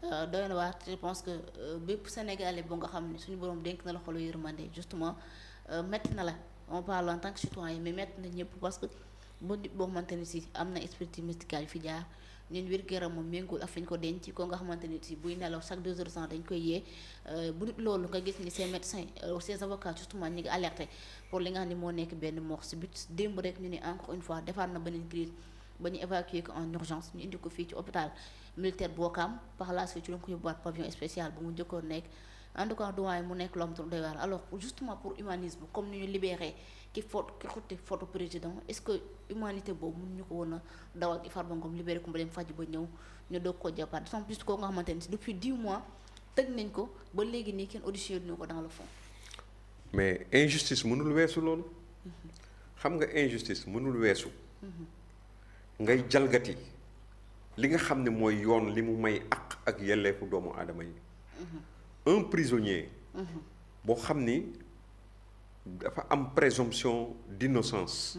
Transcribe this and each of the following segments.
doy na waar je pense que bépp Sénégalais bu nga xam ne suñu borom dénk na la xolu yërmande justement métti na la on parle en tant que citoyen mais métti na ñëpp parce que bu nit boo xamante ni si am na expertise médicale yu fi jaar ñun wér-gu-yaram moom méngul ak fi ñu ko denc ko nga xamante ni si buy nelaw chaque 2 heures de temps dañ koy yee bu nit loolu nga gis ni ces médecins ces avocats justement ñi ngi alerté pour li nga xam ne moo nekk benn mort subite démb rek ñu ne encore une fois defaat na beneen crise ba ñu évacuer ko en urgence ñu indi ko fii ci hôpital militaire bu Ouakam par la suite ci lañ ko yóbbuwaat pavillon spécial bu mu njëkkoon nekk en tout cas doyen mu nekk lu am doy waar alors justement pour humanisme comme ni ñu libéré ki xutti photo président est-ce que humanité boobu mun ñu ko woon a dawal ci Farba Ngom libéré ko ba dem faj ba ñëw ñu doog koo jàppaat d'autant plus koo nga xamante ni si depuis 10 mois tëj nañ ko ba léegi nii kenn auditionné ñu ko dans le fond. mais injustice mënul weesu loolu. xam nga injustice mënul weesu. ngay jalgati li nga xam ne mooy yoon li mu may àq ak yelleefu doomu aadama yi. un prisonnier. boo xam ni dafa am présomption d'innocence.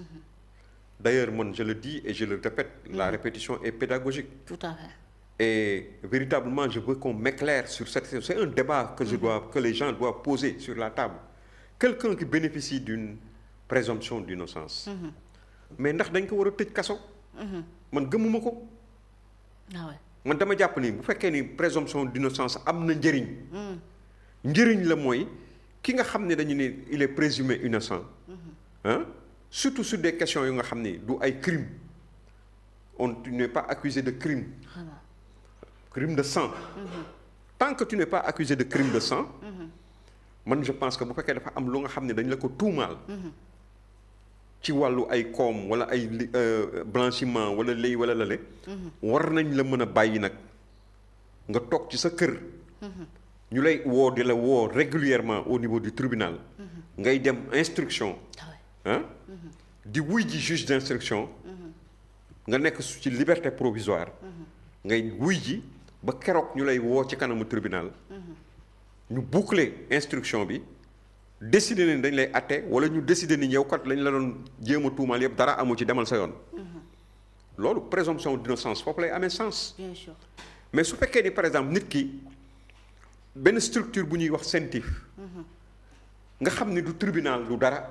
D'ailleurs man je le dis et je le répète, la répétition est pédagogique. Tout à fait. Et véritablement je veux qu'on m'éclaire sur cette question. C'est un débat que les gens doivent poser sur la table. Quelqu'un qui bénéficie d'une présomption d'innocence. Mais ndax dañ ko war a tëj kaso. man gëmuma ko. man dama jàpp ni bu fekkee ni présomption d'innocence am na njëriñ. njëriñ la mooy ki nga xam ne dañu ne il est présumé innocent. Surtout sur des questions yu nga xam ni du ay crime tu n'es pas accusé de crime. Crime de sang. Tant que tu n'es pas accusé de crime de sang. man je pense que bu fekkee dafa am lu nga xam ne dañ la ko tuumaal. ci wàllu ay koom wala ay blanchiment wala lay wala lale. war nañ la mën a bàyyi nag nga toog ci sa kër. ñu lay woo di la woo régulièrement au niveau du tribunal. ngay dem instruction. di wuy ji juge d'instruction. nga nekk ci liberté provisoire. ngay wuy ji ba keroog ñu lay woo ci kanamu tribunal. ñu boucler instruction bi. décider ni dañ lay atte wala ñu décider ni yow kat lañ la doon jéem a tuumaal yëpp dara amu ci demal sa yoon. loolu présomption d'innocence foofu lay amee sens. Bien sûr. mais su fekkee ni par exemple nit ki benn structure bu ñuy wax CENTIF. nga xam ni du tribunal du dara.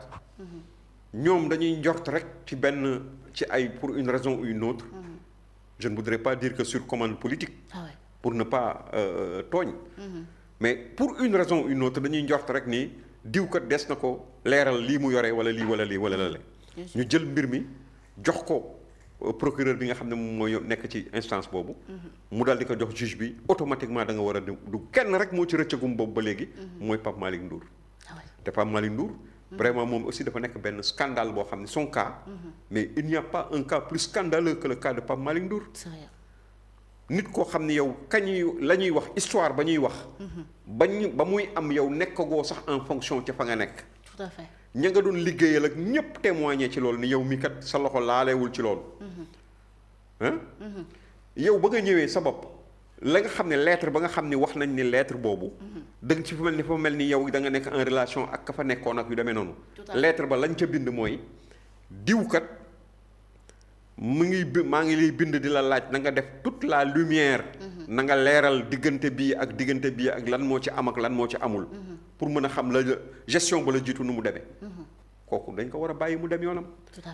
ñoom dañuy njort rek ci ay pour une raison ou une autre. je ne voudrais pas dire que sur commande politique. pour ne pas tooñ. mais pour une raison ou une autre dañuy njort rek ni. diw kat des na ko leeral lii mu yore wala lii wala lii wala lale ñu jël mbir mi jox ko procureur bi nga xam ne moom mooy nekk ci instance boobu. mu daal di ko jox juge bi automatiquement da nga war a du kenn rek moo ci rëccagum boobu ba léegi. mooy Pape Malick Ndour. te Pape Malick Ndour. vraiment moom aussi dafa nekk benn scandale boo xam ne son cas. mais il n'y a pas un cas plus scandaleux que le cas de Pape Malick Ndour. nit koo xam ne yow la ñuy wax histoire ba ñuy wax. ba muy am yow nekkagoo sax en fonction ca fa nga nekk. Tout à fait. ña nga doon liggéeyal ak ñépp témoigner ci loolu ni yow mi kat sa loxo laalewul ci loolu. yow ba nga ñëwee sa bopp la nga xam ne lettre ba nga xam ne wax nañ ni lettre boobu. da nga ci fa mel ni yow da nga nekk en relation ak ka fa nekkoon ak yu demee noonu. lettre ba lañ ca bind mooy diw kat. maa ngi lay bind di la laaj na nga def toute la lumière. na nga leeral diggante bii ak lan moo ci am ak lan moo ci amul. pour mën a xam la gestion ba la jiitu nu mu demee. kooku dañ ko war a bàyyi mu dem yoonam.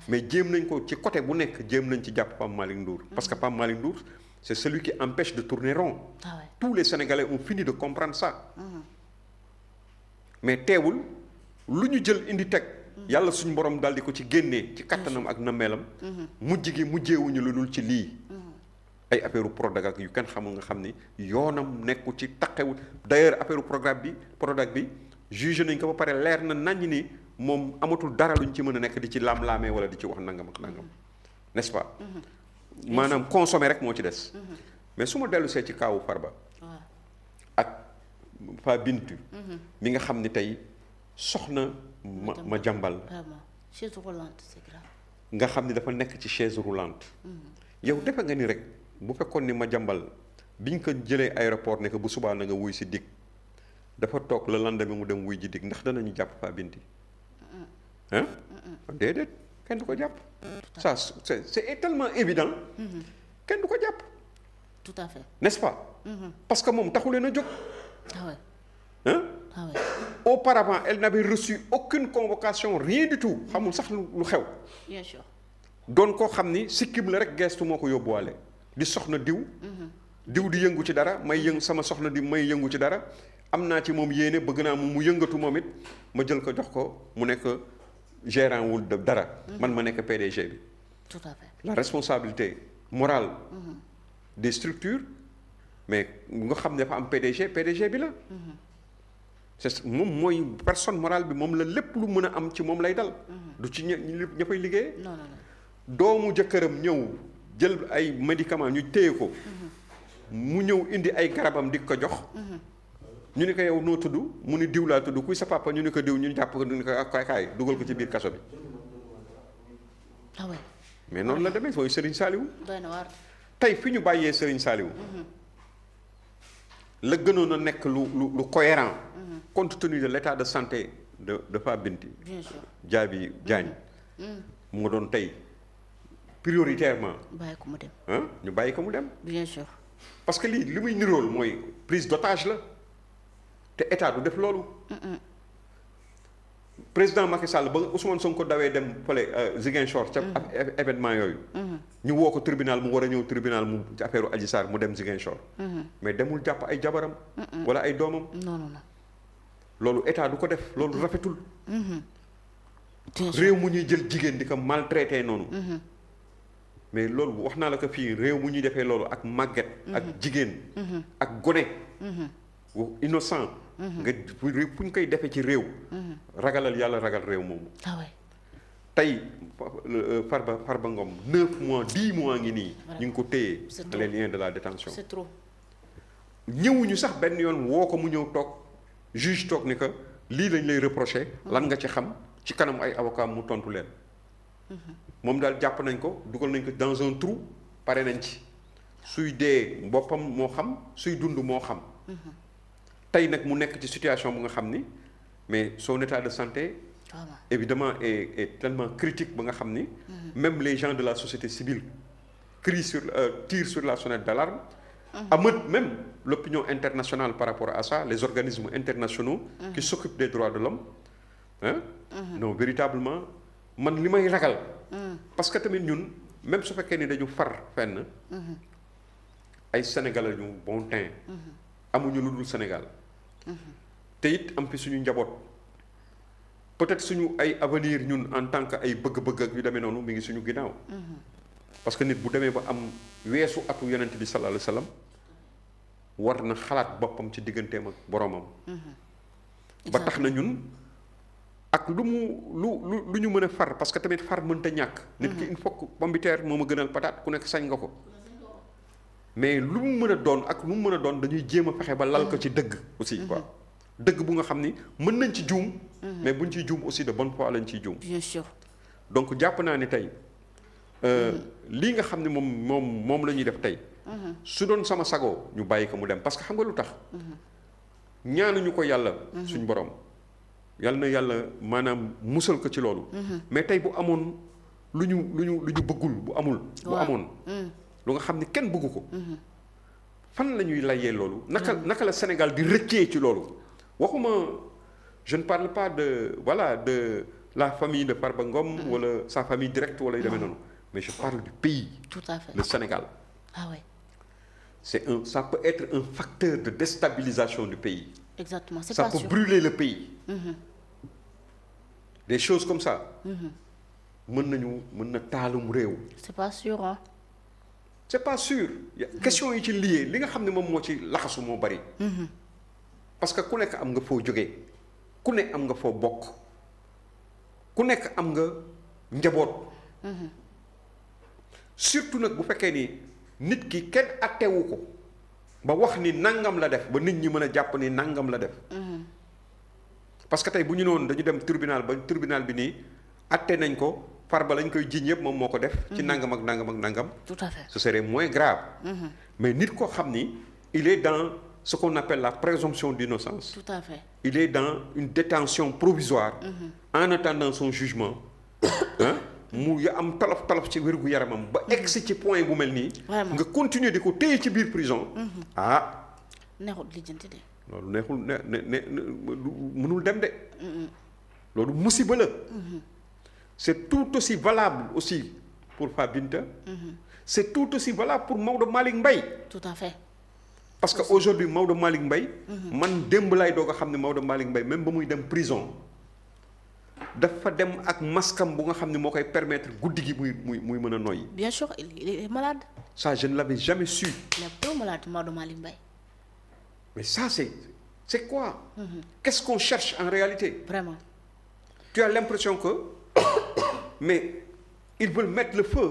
mais jéem nañ ko ci côté bu nekk jéem nañ ci jàpp Pape Malick Ndour. parce que Pape Malick Ndour c'est celui qui empêche de tourner rond. tous les Sénégalais ont fini de comprendre ça. mais teewul lu ñu jël indi teg. yàlla suñu borom daal di ko ci génnee ci kattanam ak nammeelam. mujjeewuñu lu dul ci lii. ay affaire Prodac ak yu kenn xamul nga xam ni yoonam nekku ci taqewul d'ailleurs affaire Prodac bi jugé nañ ko ba pare leer na nañ ni moom amatul dara luñ ci mën a nekk di ci laam-laamee wala di ci wax nangam ak nangam n'est-ce pas. maanaam consommer rek moo ci des. mais su ma dellu see ci kaawu Farba. ak Fa Bintu. mi nga xam ni tey soxna. ma jàmbal chaise roulante c'est grave. nga xam ni dafa nekk ci chaise roulante. yow defe nga ni rek bu fekkoon ni ma jàmbal biñ ko jëlee aéroport ne que bu subaa na nga wuy si dig dafa toog le lendemain mu dem wuy ji dig ndax danañu jàpp Fa Binti. déedéet kenn du ko jàpp. ça c'est tellement évident. kenn du ko jàpp. tout à fait. n'est-ce pas? Parce que moom taxu leen a jóg. ah ouais. Hein? ah ouais. Auparavant elle n'avait reçu aucune convocation rien du tout xamul sax lu xew. bien sûr. doon koo xam ni sikkim la rek gestu moo ko yóbbuwaale di soxna diw. diw di yëngu ci dara sama soxna di may yëngu ci dara am naa ci moom yéene bëgg naa mu yëngatu moom it ma jël ko jox ko mu nekk gérant wul de dara. man ma nekk PDG bi. tout à fait. la responsabilité morale. des structures mais nga xam ne dafa am PDG bi la. c'est moom mooy personne morale bi moom la lépp lu mën a am ci moom lay dal. du ci ña fay liggéeyee. non non non. doomu jëkkëram ñëw jël ay médicaments ñu téye ko. mu ñëw indi ay garabam di ko jox. ñu ni ko yow noo tudd mu ni diw laa tudd kuy sa papa ñu ni ko diw ñu jàpp ko ñu ni ko kaay dugal ko ci biir kaso bi. ah ouais. mais noonu la demee mooy Serigne Saliou. doy na waar. tey fi ñu bàyyee Serigne Saliou. la gënoon a nekk lu cohérent. compte tenu de l'état de santé de Pape Binti. bien sûr. Diaby Diagne. mu nga doon tey prioritairement. bàyyi ko mu dem. ñu bàyyi ko mu dem. bien sûr. parce que lii li muy nirool mooy prise d'otage la te état du def loolu. président Macky Sall ba Ousmane Sonko dawee dem fële Ziguinchor ca événement yooyu. ñu woo ko tribunal mu war a ñëw tribunal mu affaire Adji Sarr mu dem Ziguinchor. mais demul jàpp ay jabaram. wala ay doomam. non non non. loolu état du ko def loolu rafetul. bien sûr. réew mu ñuy jël jigéen di ko maltraité noonu. mais loolu wax naa la ko fii réew mu ñuy defee loolu ak màgget. ak jigéen. ak gone. innocent. nga fu ñu koy defee ci réew. ragalal yàlla ragal réew moomu. ah ouais. tey Farba Ngom 9 mois 10 mois ngi nii. ñu ngi ko téye C'est dans les liens de la détention. c'est trop. ñëwuñu sax benn yoon woo ko mu ñëw toog juge toog ni que lii lañ lay reproché. lan nga ci xam ci kanam ay avocat mu tontu leen. moom daal jàpp nañ ko dugal nañ ko dans un trou pare nañ ci suy dee boppam moo xam suy dund moo xam. tey nag mu nekk ci situation bu nga xam ni mais son état de santé. vraiment. évidemment est tellement critique ba nga xam ni. même les gens de la société civile tirent sur la sonnette d'alarme. amènent même l'opinion internationale par rapport à ça les organismes internationaux. qui s'occupent des droits de l'homme non véritablement man li may ragal. parce que tamit ñun même su fekkee ni dañu far fenn. ay Sénégalais ñu bon teint. amuñu lu dul Sénégal. te it am fi suñu njaboot. peut-être suñu ay avenir ñun en tant que ay bëgg-bëgg ak yu demee noonu mi ngi suñu ginnaaw. parce que nit bu demee ba am weesu atu yonent bi sallallahu alayhi wasallam war na xalaat boppam ci digganteem ak boromam. ba tax na ñun ak lu ñu mën a far parce que tamit far mënta ñàkk. nit ki il faut que pomme de terre moo ma gënal pataat ku nekk sañ nga ko. mais lu mu mën a doon ak lu mu mën a doon dañuy jéem a fexe ba lal ko ci dëgg. aussi quoi dëgg bu nga xam ni mën nañ ci juum. mais buñ ciy juum aussi de bonne foi lañ ciy juum. bien sûr. donc jàpp naa ni tey lii nga xam ne moom la ñuy def tey. su doon sama sagoo ñu bàyyi ko mu dem parce que xam nga lu tax. ñaanuñu ko yàlla. suñ borom yàlla na yàlla maanaam musal ko ci loolu. mais tey bu amoon lu ñu bëggul bu amul. bu amoon. lu nga xam ni kenn bëggu ko. fan la ñuy layee loolu. naka la Sénégal di rëccee ci loolu. waxuma je ne parle pas de la famille de Farba Ngom. wala sa famille directe wala yu demee noonu. mais je parle du pays. tout à fait. le Sénégal. ah ouais. ça peut être un facteur de déstabilisation du pays. exactement c'est ça pas peut sûr. brûler le pays. des choses comme ça. mën na taalum réew. c'est pas sûr ah. c'est pas sûr question yi ci lié li nga xam ne moom moo ci laxasu moo bari. parce que ku nekk am nga foo jógee ku ne am nga foo bokk ku nekk am nga njaboot. surtout nag bu fekkee ni nit ki kenn attewu ko ba wax ni nangam la def ba nit ñi mën a jàpp ni nangam la def. parce que tey bu ñu noonu dañu dem tribunal ba tribunal bi nii atte nañ ko Farba lañ koy jiiñ yëpp moom moo ko def. ci nangam ak nangam ak nangam. tout à fait. ce serait moins grave. mais nit koo xam ni il est dans ce qu'on appelle la présomption d'innocence. tout à fait. il est dans une détention provisoire. en attendant son jugement. mu ya am tolof ci wérgu yaramam ba egg si ci point bu mel nii. Vraiment. nga continuer di ko téye ci biir prison. neexul lijjanti de. loolu neexul mënul dem de. loolu musiba la. c'est tout aussi valable aussi pour Fabinta. c'est tout aussi valable pour Maodo Malick Mbaye. tout à fait. parce que aujourd'hui Maodo Malick Mbaye. man démb laay doog a xam ne Maodo Malick Mbaye même ba muy dem prison dafa dem ak maskam bu nga xam ne moo koy permettre guddi gi muy mën a noyyi. bien sûr il est malade. ça je ne l'avais jamais su. il est trop malade Maodo Malick Mbaye. mais ça c'est quoi. Qu'est-ce qu'on cherche en réalité. Vraiment. Tu as l'impression que mais ils veulent mettre le feu.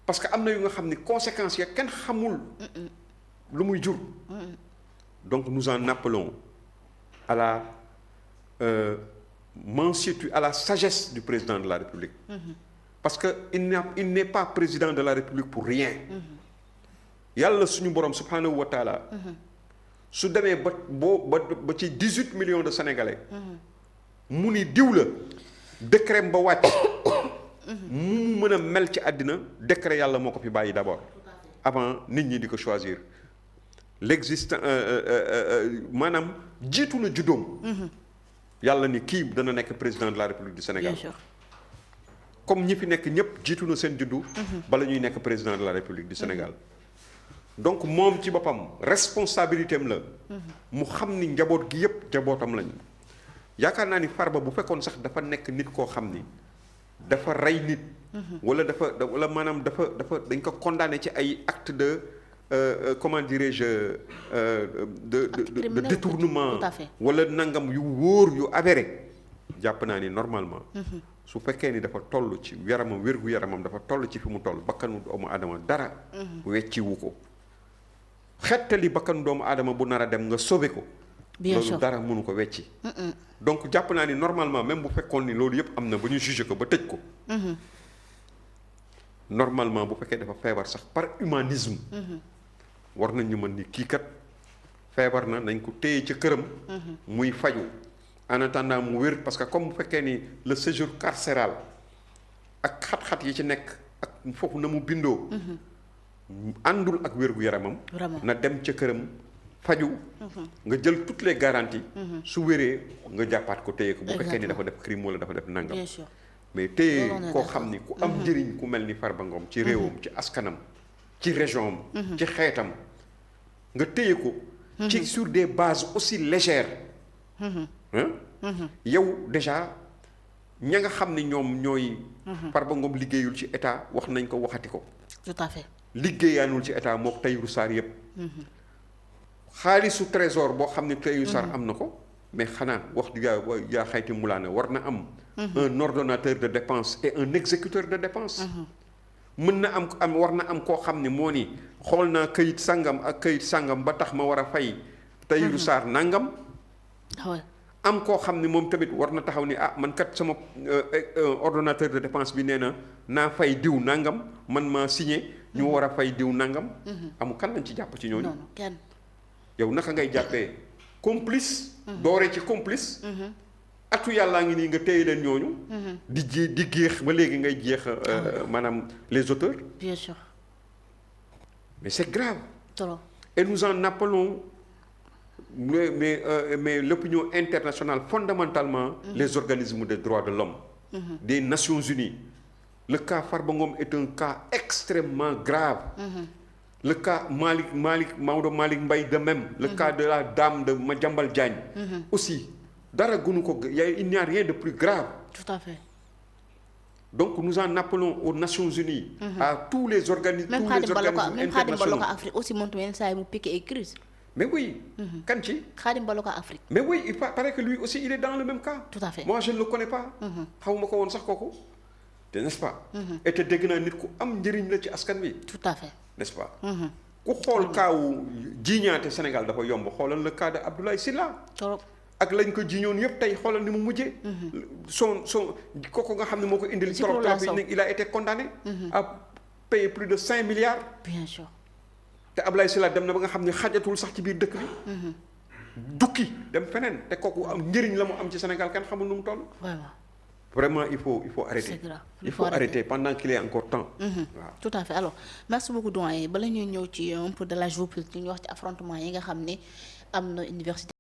parce que am na yu nga xam ne conséquences ya kenn xamul. lu muy jur. donc nous en appelons à la mansuétude, à la sagesse du président de la République. parce que il n'est pas président de la République pour rien. yàlla suñu borom subhanahu wa taala. su demee ba ci 18 millions de Sénégalais. mu ni diw la décret ba wàcc. mu mën a mel ci àddina décret yàlla moo ko fi bàyyi d'abord. avant nit ñi di ko choisir. l'existant maanaam jiitu na juddoom. yàlla ni kii dana nekk président de la République du Sénégal. bien sûr. comme ñi fi nekk ñëpp jiitu na seen juddu. bala ñuy nekk président de la République du Sénégal. donc moom ci boppam responsabilité am la. mu xam ni njaboot gi yëpp njabootam lañu. yaakaar naa ni Farba bu fekkoon sax dafa nekk nit koo xam ni dafa rey nit. wala maanaam dafa dañ ko condamné ci ay acte de comment dirais-je de détournement. tout à fait. wala nangam yu wóor yu avéré jàpp naa ni normalement. su fekkee ni dafa toll ci yaramam wérgu yaramam dafa toll ci fi mu toll bakkanu doomu aadama dara. wecciwu ko xettali bakkanu doomu aadama bu nar a dem nga sauver ko. bien sûr loolu dara mënu ko wecci. donc jàpp naa ni normalement même bu fekkoon ni loolu yëpp am na ba ñu juger ko ba tëj ko. normalement bu fekkee dafa feebar sax par humanisme. war nañu mën ni kii kat feebar na nañ ko téye ca këram. muy faju en attendant mu wér parce que comme bu fekkee ni le séjour carcéral ak xat-xat yi ci nekk ak foofu na mu bindoo. àndul ak wér-gu-yaramam. vraiment na dem ca këram faju nga jël toutes les garanties. su wéree nga jàppaat ko téye ko. bu fekkee ni dafa def crime wala dafa def nangam. bien sûr. mais téye koo xam ni ku am njëriñ ku mel ni Farba Ngom ci réewam ci askanam ci région am. ci xeetam nga téye ko. ci sur des bases aussi légères. yow déjà ña nga xam ni ñoom ñooy. Farba Ngom liggéeyul ci état wax nañ ko waxati ko. tout à fait. liggéeyaanul ci état mook Tahirou Sarr yëpp. xaalisu trésor boo xam ne Tahirou Sarr am na ko. mais xanaa wax dëgg yaa xayti mulaane war na am. un ordonnateur de dépense et un exécuteur de dépense. mën na am war na am koo xam ne moo ni xool naa këyit sangam ak këyit sangam ba tax ma war a fay. Tahirou Sarr nangam. am koo xam ne moom tamit war na taxaw ni man kat sama ordonnateur de dépense bi nee na naa fay diw nangam man maa signé ñu war a fay diw nangam. amul kan lañ ci jàpp ci ñooñu. non kenn. yow naka ngay jàppee complice. doore ci complice. atu yàllaa ngi nii nga téye leen ñooñu. di géex ba léegi ngay jeex maanaam les auteurs. bien sûr. mais c'est grave. trop. et nous en appelons mais l'opinion internationale fondamentalement. les organismes des droits de l'homme des Nations Unies. le cas Farba Ngom est un cas extrêmement grave. le cas Maodo Malick Mbaye de même. le cas de la dame de Madiambal Diagne. aussi dara gënu ko il n'y a rien de plus grave. tout à fait. donc nous en appelons aux Nations Unies. à tous les organismes internationaux. même Khadim Baloka Afrique aussi moom tamit saa yi mu piqué ay crise. mais oui. kan ci. Khadim Baloka Afrique. mais oui il paraît que lui aussi il est dans le même cas. tout à fait. moi je ne le connais pas. xawma ko woon sax kooku. te n'est-ce pas. et te dégg naa nit ku am njëriñ la ci askan wi. tout à fait. n'est-ce pas. ku xool kaawu jiiñaate Sénégal dafa yomb xoolal le cas de Abdoulaye Sylla. trop. ak lañ ko jiiñoon yëpp tey xoolal ni mu mujjee. son kooku nga xam ne moo ko indil. trop il a été condamné. à payer plus de 5 milliards. bien sûr. te Abdoulaye Sylla dem na ba nga xam ne xajatul sax ci biir dëkk bi. dukki dem feneen te kooku am njëriñ la mu am ci Sénégal kenn xamul nu mu toll. vraiment. vraiment il faut arrêter. C'est grave. Il faut arrêter pendant qu'il est encore temps. waaw tout à fait alors merci beaucoup doyen bala ñuy ñëw ci un peu de la géopolitique ñu wax ci affrontement yi nga xam ne am na université